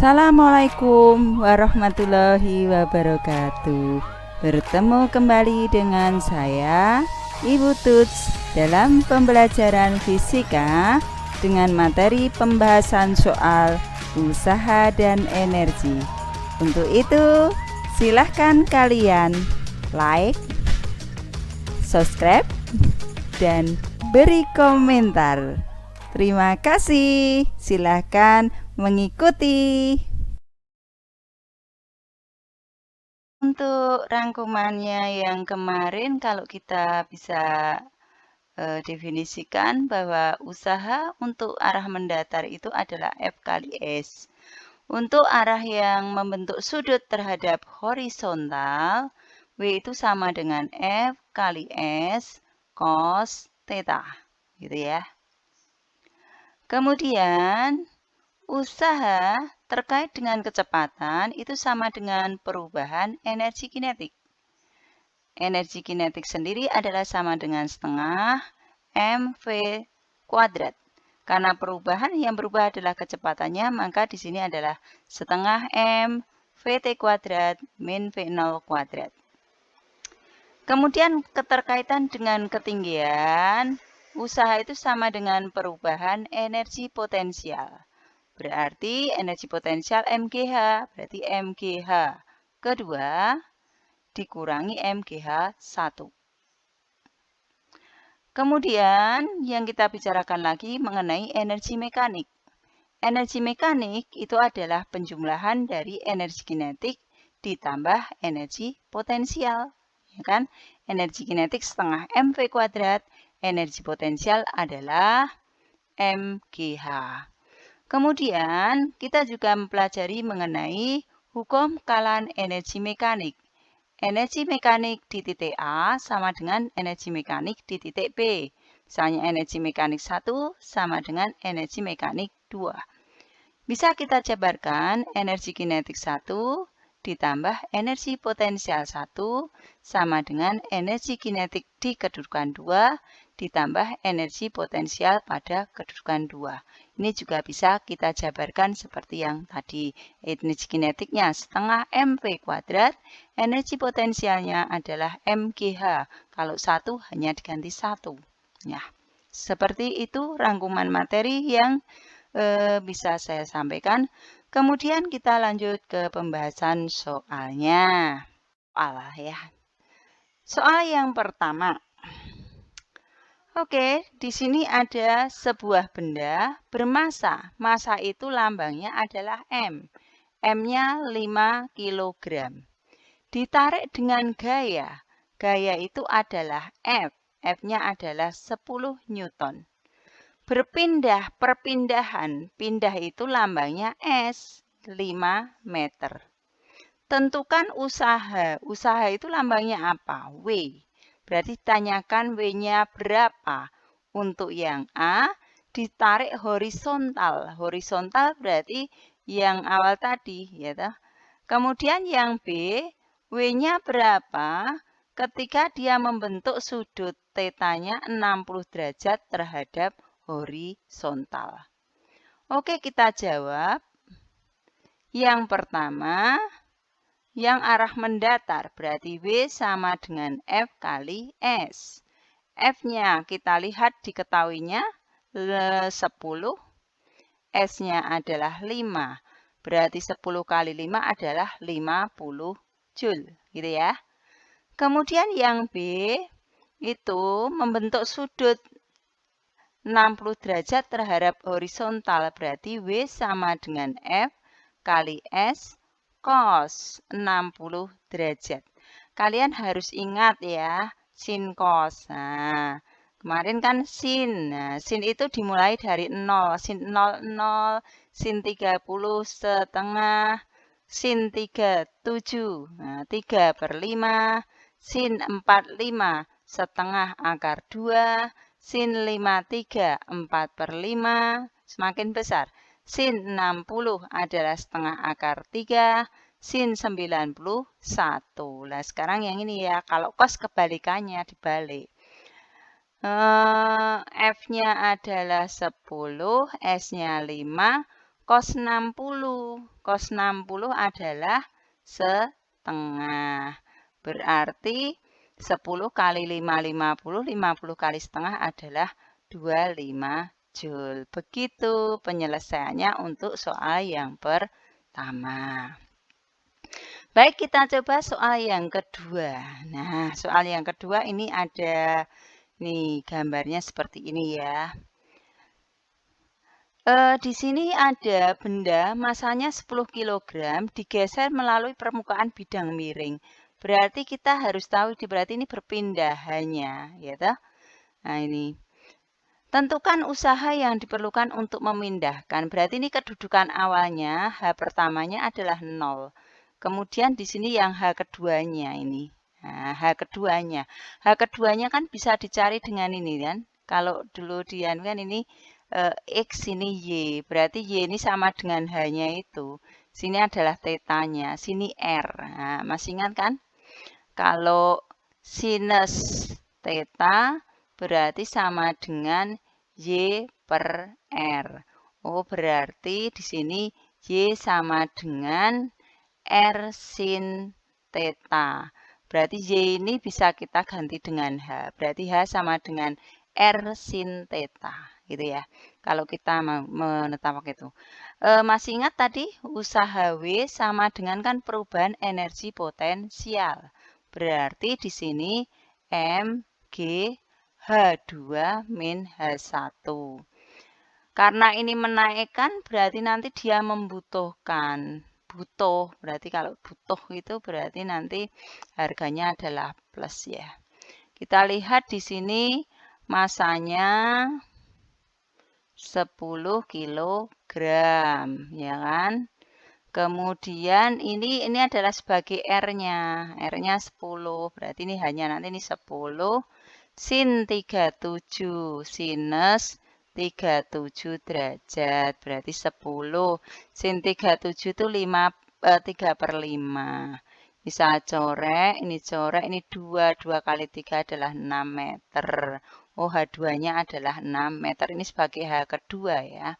Assalamualaikum warahmatullahi wabarakatuh. Bertemu kembali dengan saya, Ibu Tuts, dalam pembelajaran fisika dengan materi pembahasan soal usaha dan energi. Untuk itu, silahkan kalian like, subscribe, dan beri komentar. Terima kasih. Silahkan mengikuti. Untuk rangkumannya yang kemarin, kalau kita bisa definisikan bahwa usaha untuk arah mendatar itu adalah F kali S. Untuk arah yang membentuk sudut terhadap horizontal, W itu sama dengan F kali S cos theta, gitu ya. Kemudian, usaha terkait dengan kecepatan itu sama dengan perubahan energi kinetik. Energi kinetik sendiri adalah sama dengan setengah mv kuadrat. Karena perubahan yang berubah adalah kecepatannya, maka di sini adalah setengah m vt kuadrat min v0 kuadrat. Kemudian keterkaitan dengan ketinggian, usaha itu sama dengan perubahan energi potensial. Berarti energi potensial MGH, berarti MGH kedua dikurangi MGH 1. Kemudian yang kita bicarakan lagi mengenai energi mekanik. Energi mekanik itu adalah penjumlahan dari energi kinetik ditambah energi potensial. Ya kan? Energi kinetik setengah mv kuadrat, energi potensial adalah MGH. Kemudian kita juga mempelajari mengenai hukum kekalahan energi mekanik. Energi mekanik di titik A sama dengan energi mekanik di titik B. Misalnya energi mekanik 1 sama dengan energi mekanik 2. Bisa kita jabarkan energi kinetik 1 ditambah energi potensial 1 sama dengan energi kinetik di kedudukan 2 ditambah energi potensial pada kedudukan 2. Ini juga bisa kita jabarkan seperti yang tadi. Energi kinetiknya setengah mv kuadrat, energi potensialnya adalah mgh. Kalau 1 hanya diganti 1. Ya, seperti itu rangkuman materi yang bisa saya sampaikan. Kemudian kita lanjut ke pembahasan soalnya. Soal yang pertama. Oke, di sini ada sebuah benda bermasa. Masa itu lambangnya adalah M. M-nya 5 kg. Ditarik dengan gaya. Gaya itu adalah F. F-nya adalah 10 Newton. Perpindahan, pindah itu lambangnya S, 5 meter. Tentukan usaha. Usaha itu lambangnya apa? W. Berarti tanyakan W-nya berapa. Untuk yang A, ditarik horizontal. Horizontal berarti yang awal tadi, ya toh. Kemudian yang B, W-nya berapa ketika dia membentuk sudut tetanya 60 derajat terhadap horizontal. Oke, kita jawab. Yang pertama, yang arah mendatar, berarti W sama dengan F kali S. F-nya kita lihat diketahuinya 10, S-nya adalah 5. Berarti 10 kali 5 adalah 50 Joule, gitu ya. Kemudian yang B itu membentuk sudut 60 derajat terhadap horizontal, berarti W sama dengan F kali S cos 60 derajat. Kalian harus ingat ya, sin cos. Nah, kemarin kan sin. Nah, sin itu dimulai dari 0. Sin 0, 0. Sin 30 setengah. Sin 3, 7. Nah, 3/5. Sin 4, 5 setengah akar 2. Sin 53, 4/5, semakin besar. Sin 60 adalah setengah akar 3, sin 91. Nah, sekarang yang ini ya, kalau cos kebalikannya dibalik. F-nya adalah 10, S-nya 5, Cos 60. Cos 60 adalah setengah. Berarti 10 kali 5, 50. 50 kali setengah adalah 25 Joule. Begitu penyelesaiannya untuk soal yang pertama. Baik, kita coba soal yang kedua. Nah, soal yang kedua ini ada nih gambarnya seperti ini ya. Di sini ada benda masanya 10 kg digeser melalui permukaan bidang miring. Berarti kita harus tahu berarti ini perpindahannya, ya toh? Nah, ini. Tentukan usaha yang diperlukan untuk memindahkan. Berarti ini kedudukan awalnya, H pertamanya adalah 0. Kemudian di sini yang H keduanya ini. Nah, H keduanya. H keduanya kan bisa dicari dengan ini kan. Kalau dulu kan ini X, ini Y. Berarti Y ini sama dengan H-nya itu. Sini adalah tetanya, sini R. Nah, masih ingat kan? Kalau sinus theta berarti sama dengan Y per R. Oh, berarti di sini Y sama dengan R sin theta. Berarti Y ini bisa kita ganti dengan H. Berarti H sama dengan R sin theta. Gitu ya. Kalau kita menetapkan itu. Masih ingat tadi usaha W sama dengan kan perubahan energi potensial. Berarti di sini M, G, H2 min H1. Karena ini menaikkan berarti nanti dia membutuhkan. Butuh, berarti kalau butuh itu berarti nanti harganya adalah plus ya. Kita lihat di sini masanya 10 kg, ya kan? Kemudian ini adalah sebagai R-nya. R-nya 10, berarti ini hanya nanti ini 10 sin 37 sinus 37 derajat. Berarti 10 sin 37 itu 3/5. Bisa corek, ini 2. 2 kali 3 adalah 6 meter. Oh, H2-nya adalah 6 meter. Ini sebagai H kedua ya.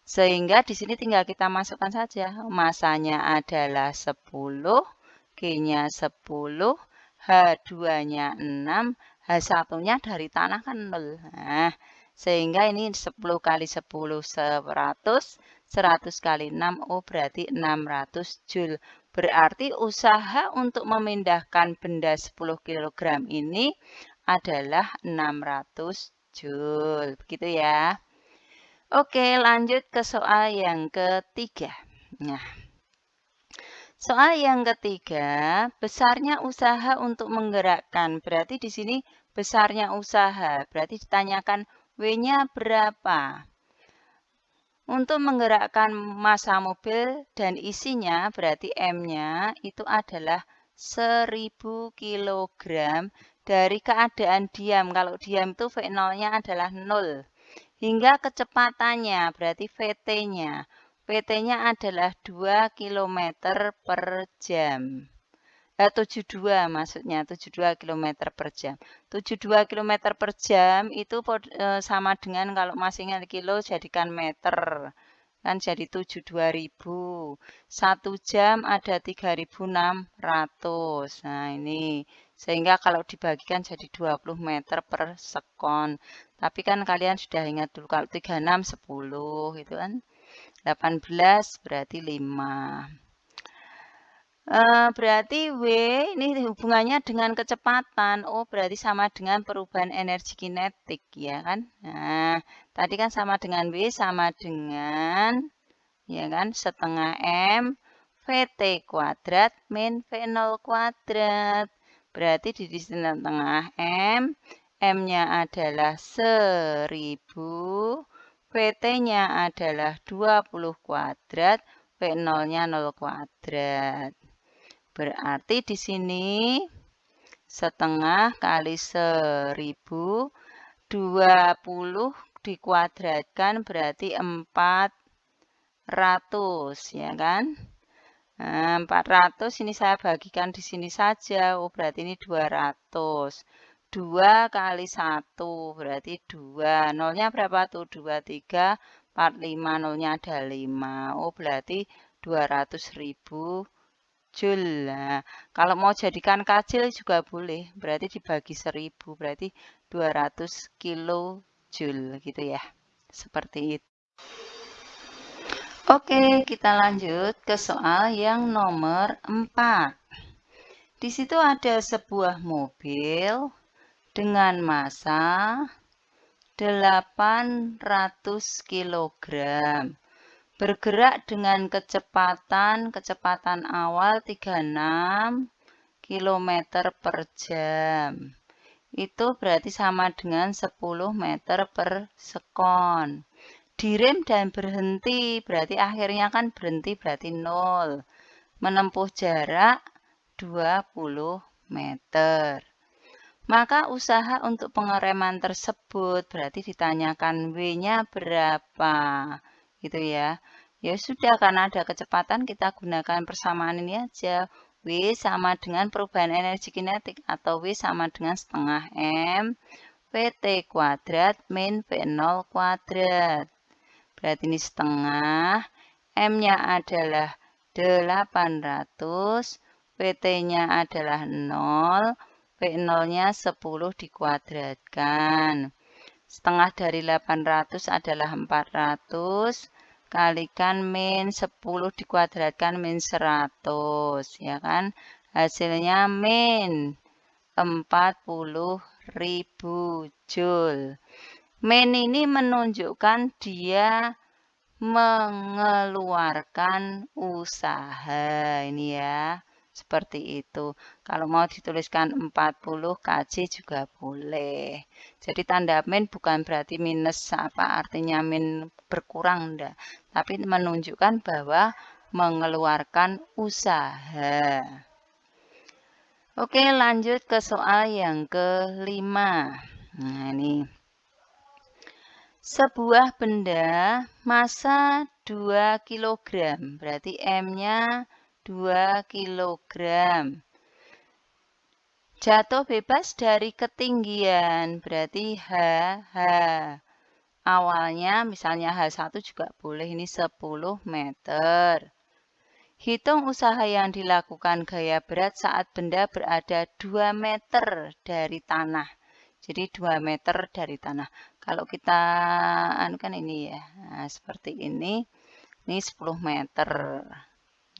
Sehingga di sini tinggal kita masukkan saja. Masanya adalah 10, G-nya 10, H2-nya 6, H1-nya dari tanah kan 0. Nah, sehingga ini 10 kali 10, 100, 100 kali 6, oh berarti 600 Joule. Berarti usaha untuk memindahkan benda 10 kg ini adalah 600 Joule. Begitu ya. Oke, lanjut ke soal yang ketiga. Nah, soal yang ketiga, besarnya usaha untuk menggerakkan. Berarti di sini besarnya usaha. Berarti ditanyakan W-nya berapa. Untuk menggerakkan massa mobil dan isinya, berarti M-nya itu adalah 1000 kg dari keadaan diam. Kalau diam itu V0-nya adalah 0. Hingga kecepatannya, berarti VT-nya. VT-nya adalah 2 km per jam. 72 maksudnya, 72 km per jam. 72 km per jam itu sama dengan kalau masih ingat kilo jadikan meter. Kan jadi 72.000. 1 jam ada 3.600. Nah ini. Sehingga kalau dibagikan jadi 20 meter per sekon. Tapi kan kalian sudah ingat dulu kalau 36 10 itu kan. 18 berarti 5. Berarti W ini hubungannya dengan kecepatan. Oh, berarti sama dengan perubahan energi kinetik ya kan. Nah, tadi kan sama dengan W sama dengan ya kan setengah M VT kuadrat min V0 kuadrat. Berarti di sini setengah M, M-nya adalah 1000, VT-nya adalah 20 kuadrat, V0-nya 0 kuadrat. Berarti di sini setengah kali 1000, 20 dikuadratkan berarti 400 ya kan. Nah, 400 ini saya bagikan di sini saja. Oh, berarti ini 200. 2 kali 1 berarti 2. Nolnya berapa tuh? 2, 3, 45, nolnya ada 5. Oh, berarti 200.000 Joule. Nah, kalau mau jadikan kecil juga boleh, berarti dibagi 1000, berarti 200 kilojoule gitu ya. Seperti itu. Oke, kita lanjut ke soal yang nomor 4. Di situ ada sebuah mobil dengan massa 800 kg. Bergerak dengan kecepatan awal 36 km per jam. Itu berarti sama dengan 10 meter per sekon. Direm dan berhenti, berarti akhirnya kan berhenti, berarti 0. Menempuh jarak 20 meter. Maka usaha untuk pengereman tersebut berarti ditanyakan W-nya berapa. Gitu ya. Ya sudah, karena ada kecepatan kita gunakan persamaan ini aja. W sama dengan perubahan energi kinetik atau W sama dengan setengah M VT kuadrat min V0 kuadrat. Berarti ini setengah. M-nya adalah 800. VT-nya adalah 0. V0-nya 10 dikuadratkan. Setengah dari 800 adalah 400. Kalikan min 10 dikuadratkan min 100. Ya kan? Hasilnya min 40.000 Joule. Min ini menunjukkan dia mengeluarkan usaha. Ini ya, seperti itu. Kalau mau dituliskan 40 kJ juga boleh. Jadi tanda min bukan berarti minus apa artinya min berkurang, enggak. Tapi menunjukkan bahwa mengeluarkan usaha. Oke, lanjut ke soal yang kelima. Nah, ini. Sebuah benda massa 2 kg, berarti M-nya 2 kg. Jatuh bebas dari ketinggian, berarti H. Awalnya misalnya H1 juga boleh, ini 10 meter. Hitung usaha yang dilakukan gaya berat saat benda berada 2 meter dari tanah. Jadi 2 meter dari tanah. Kalau kita kan ini ya. Nah, seperti ini. Ini 10 meter.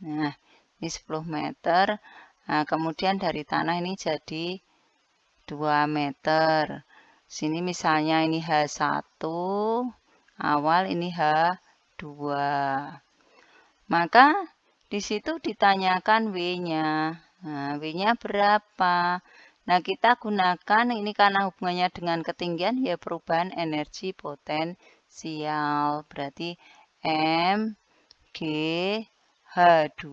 Nah, ini 10 meter. Nah, kemudian dari tanah ini jadi 2 meter. Sini misalnya ini H1 awal, ini H2. Maka di situ ditanyakan W-nya. Nah, W-nya berapa? Nah, kita gunakan ini karena hubungannya dengan ketinggian, ya perubahan energi potensial. Berarti M, G, H2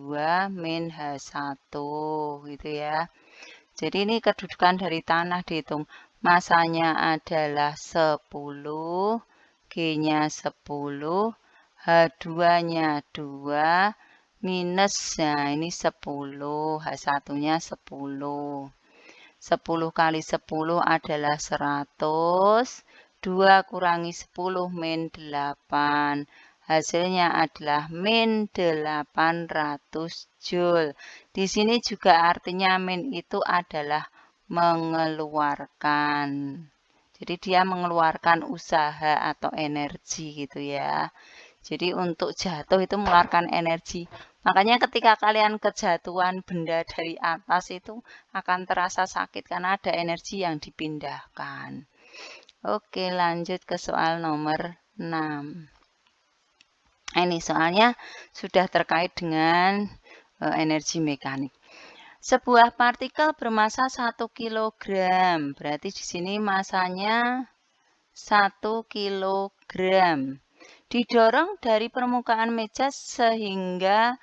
min H1 gitu ya. Jadi ini kedudukan dari tanah dihitung. Masanya adalah 10, G-nya 10, H2-nya 2, minus, nah ini 10, H1-nya 10. 10 kali 10 adalah 100. 2 kurangi 10 min 8. Hasilnya adalah min 800 Joule. Di sini juga artinya min itu adalah mengeluarkan. Jadi dia mengeluarkan usaha atau energi gitu ya. Jadi untuk jatuh itu mengeluarkan energi. Makanya ketika kalian kejatuhan benda dari atas itu akan terasa sakit karena ada energi yang dipindahkan. Oke, lanjut ke soal nomor 6. Ini soalnya sudah terkait dengan energi mekanik. Sebuah partikel bermassa 1 kg. Berarti di sini masanya 1 kg. Didorong dari permukaan meja hingga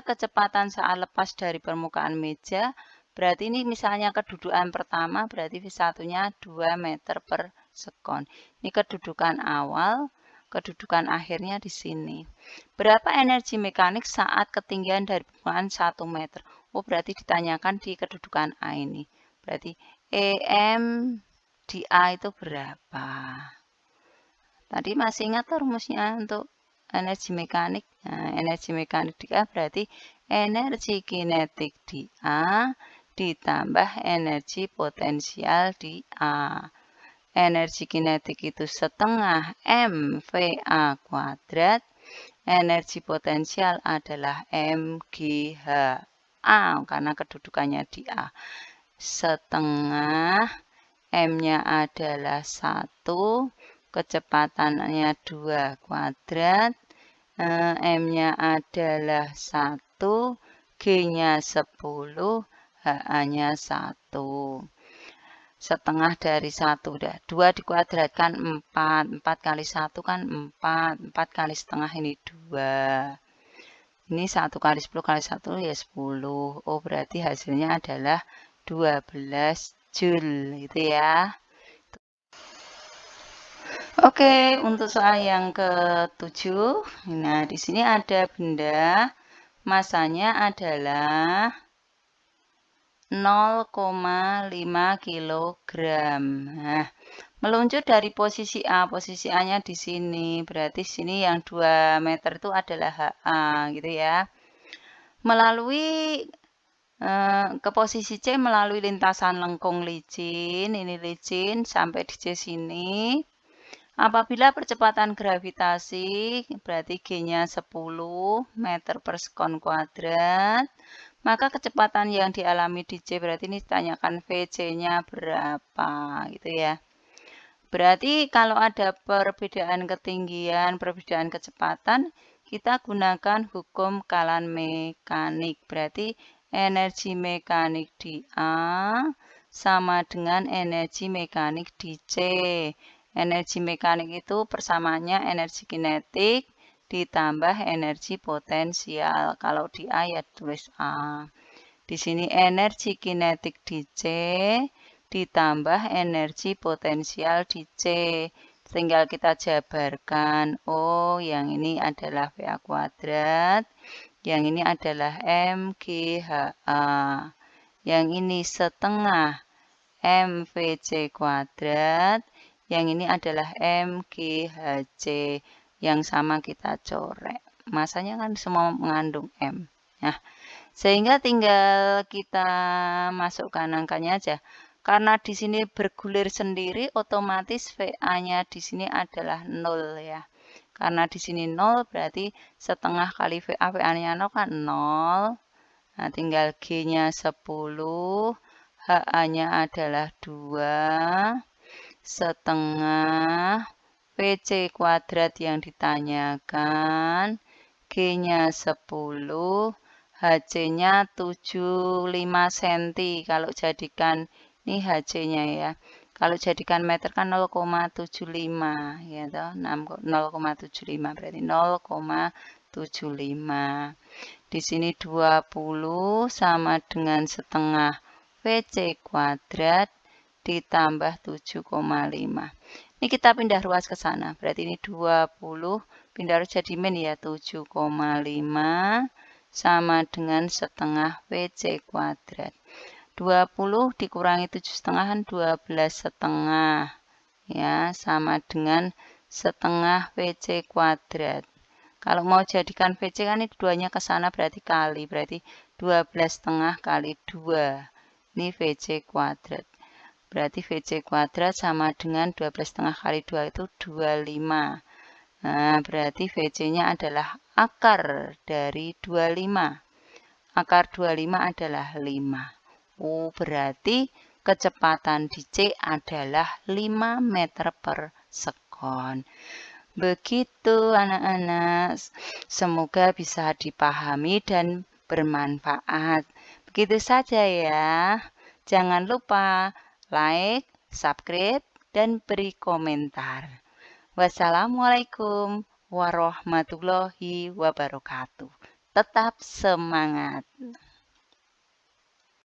kecepatan saat lepas dari permukaan meja. Berarti ini misalnya kedudukan pertama, berarti V1-nya 2 meter per sekon. Ini kedudukan awal, kedudukan akhirnya di sini. Berapa energi mekanik saat ketinggian dari permukaan 1 meter? Oh, berarti ditanyakan di kedudukan A ini. Berarti EM di A itu berapa? Tadi masih ingat rumusnya untuk energi mekanik? Nah, energi mekanik di A berarti energi kinetik di A ditambah energi potensial di A. Energi kinetik itu setengah mVA kuadrat. Energi potensial adalah mGHA karena kedudukannya di A. Setengah M-nya adalah 1, kecepatannya 2 kuadrat, M-nya adalah 1, G-nya 10, HA-nya 1. Setengah dari 1 udah 2 dikuadratkan 4, 4 kali 1 kan 4, 4 kali setengah ini 2. Ini 1 kali 10 kali 1 ya 10. Oh, berarti hasilnya adalah 12 Joule gitu ya. Oke, untuk soal yang ke-7. Nah, di sini ada benda masanya adalah 0,5 kg. Nah, meluncur dari posisi A, posisi A-nya di sini. Berarti sini yang 2 meter itu adalah HA gitu ya. Melalui ke posisi C melalui lintasan lengkung licin, ini licin sampai di C sini. Apabila percepatan gravitasi berarti G-nya 10 meter per sekon kuadrat, maka kecepatan yang dialami di C berarti ini ditanyakan VC-nya berapa gitu ya. Berarti kalau ada perbedaan ketinggian, perbedaan kecepatan, kita gunakan hukum Kalan mekanik. Berarti energi mekanik di A sama dengan energi mekanik di C. Energi mekanik itu persamaannya energi kinetik ditambah energi potensial. Kalau di A ya tulis A. Di sini energi kinetik di C ditambah energi potensial di C. Tinggal kita jabarkan. Oh, yang ini adalah VA kuadrat. Yang ini adalah MGHA. Yang ini setengah MVC kuadrat. Yang ini adalah MGHC. Yang sama kita coret. Masanya kan semua mengandung M. Nah, sehingga tinggal kita masukkan angkanya aja. Karena di sini bergulir sendiri, otomatis VA-nya di sini adalah 0 ya. Karena di sini 0 berarti setengah kali VA, VA-nya 0 kan 0. Nah, tinggal G-nya 10, HA-nya adalah 2, setengah VC kuadrat yang ditanyakan, G-nya 10, HC-nya 75 cm. Kalau jadikan ini HC-nya ya. Kalau jadikan meter kan 0,75 ya toh. 0,75 berarti 0,75. Di sini 20 sama dengan setengah VC kuadrat ditambah 7,5. Ini kita pindah ruas ke sana. Berarti ini 20 pindah ruas jadi min ya 7,5 sama dengan setengah VC kuadrat. 20 dikurangi 7,5 kan 12,5 ya, sama dengan setengah VC kuadrat. Kalau mau jadikan VC kan ini duanya ke sana berarti kali, berarti 12,5 kali 2. Ini VC kuadrat. Berarti VC kuadrat sama dengan 12,5 kali 2 itu 25. Nah, berarti VC-nya adalah akar dari 25. Akar 25 adalah 5. Oh, berarti kecepatan di C adalah 5 meter per sekon. Begitu anak-anak. Semoga bisa dipahami dan bermanfaat. Begitu saja ya. Jangan lupa like, subscribe, dan beri komentar. Wassalamualaikum warahmatullahi wabarakatuh. Tetap semangat.